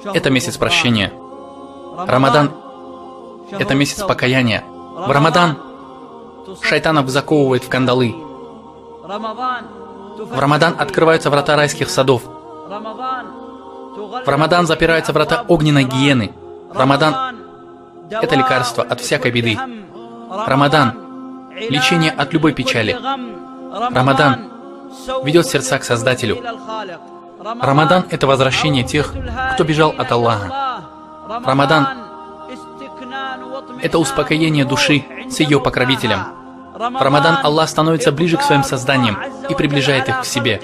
– это месяц прощения. Рамадан – это месяц покаяния. В Рамадан шайтанов заковывает в кандалы. В Рамадан открываются врата райских садов. В Рамадан запираются врата огненной гиены. Рамадан – это лекарство от всякой беды. Рамадан – лечение от любой печали. Рамадан ведет сердца к Создателю. Рамадан – это возвращение тех, кто бежал от Аллаха. Рамадан – это успокоение души с ее покровителем. В Рамадан Аллах становится ближе к своим созданиям и приближает их к себе.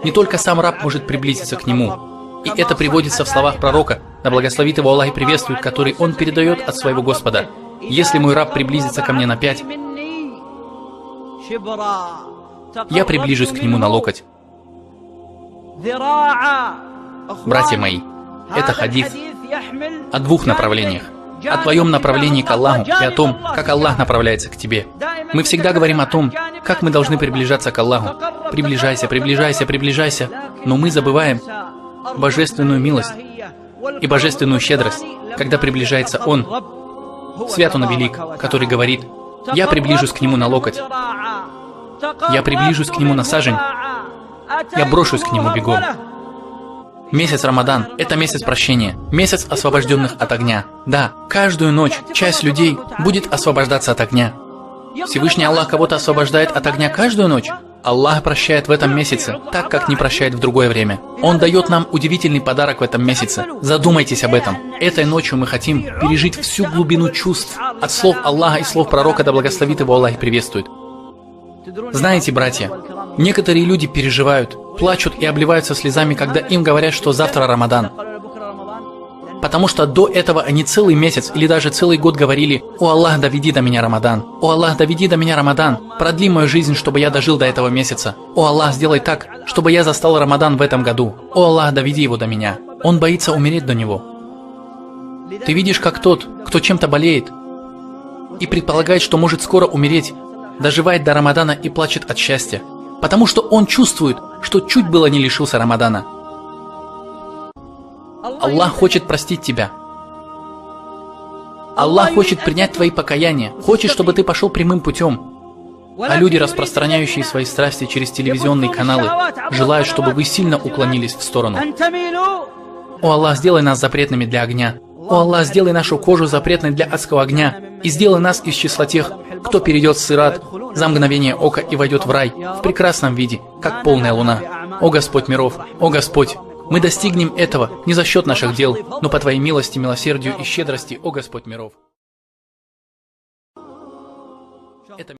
Не только сам раб может приблизиться к нему, и это приводится в словах пророка, да благословит его Аллах и приветствует, который он передает от своего Господа. Если мой раб приблизится ко мне на 5, я приближусь к нему на локоть. Братья мои, это хадис о двух направлениях. О твоем направлении к Аллаху и о том, как Аллах направляется к тебе. Мы всегда говорим о том, как мы должны приближаться к Аллаху. Приближайся, приближайся, приближайся. Но мы забываем божественную милость и божественную щедрость, когда приближается Он. Свят Он и велик, который говорит: «Я приближусь к Нему на локоть. Я приближусь к Нему на сажень. Я брошусь к Нему бегом». Месяц Рамадан – это месяц прощения, месяц освобожденных от огня. Да, каждую ночь часть людей будет освобождаться от огня. Всевышний Аллах кого-то освобождает от огня каждую ночь. Аллах прощает в этом месяце, так как не прощает в другое время. Он дает нам удивительный подарок в этом месяце. Задумайтесь об этом. Этой ночью мы хотим пережить всю глубину чувств от слов Аллаха и слов пророка, да благословит его Аллах и приветствует. Знаете, братья, некоторые люди переживают, плачут и обливаются слезами, когда им говорят, что завтра Рамадан. Потому что до этого они целый месяц или даже целый год говорили: «О Аллах, доведи до меня Рамадан! О Аллах, доведи до меня Рамадан! Продли мою жизнь, чтобы я дожил до этого месяца! О Аллах, сделай так, чтобы я застал Рамадан в этом году! О Аллах, доведи его до меня!» Он боится умереть до него. Ты видишь, как тот, кто чем-то болеет и предполагает, что может скоро умереть, доживает до Рамадана и плачет от счастья, потому что он чувствует, что чуть было не лишился Рамадана. Аллах хочет простить тебя. Аллах хочет принять твои покаяния, хочет, чтобы ты пошел прямым путем. А люди, распространяющие свои страсти через телевизионные каналы, желают, чтобы вы сильно уклонились в сторону. О Аллах, сделай нас запретными для огня. О Аллах, сделай нашу кожу запретной для адского огня. И сделай нас из числа тех, кто перейдет сират за мгновение ока и войдет в рай в прекрасном виде, как полная луна. О Господь миров, о Господь, мы достигнем этого не за счет наших дел, но по Твоей милости, милосердию и щедрости, о Господь миров.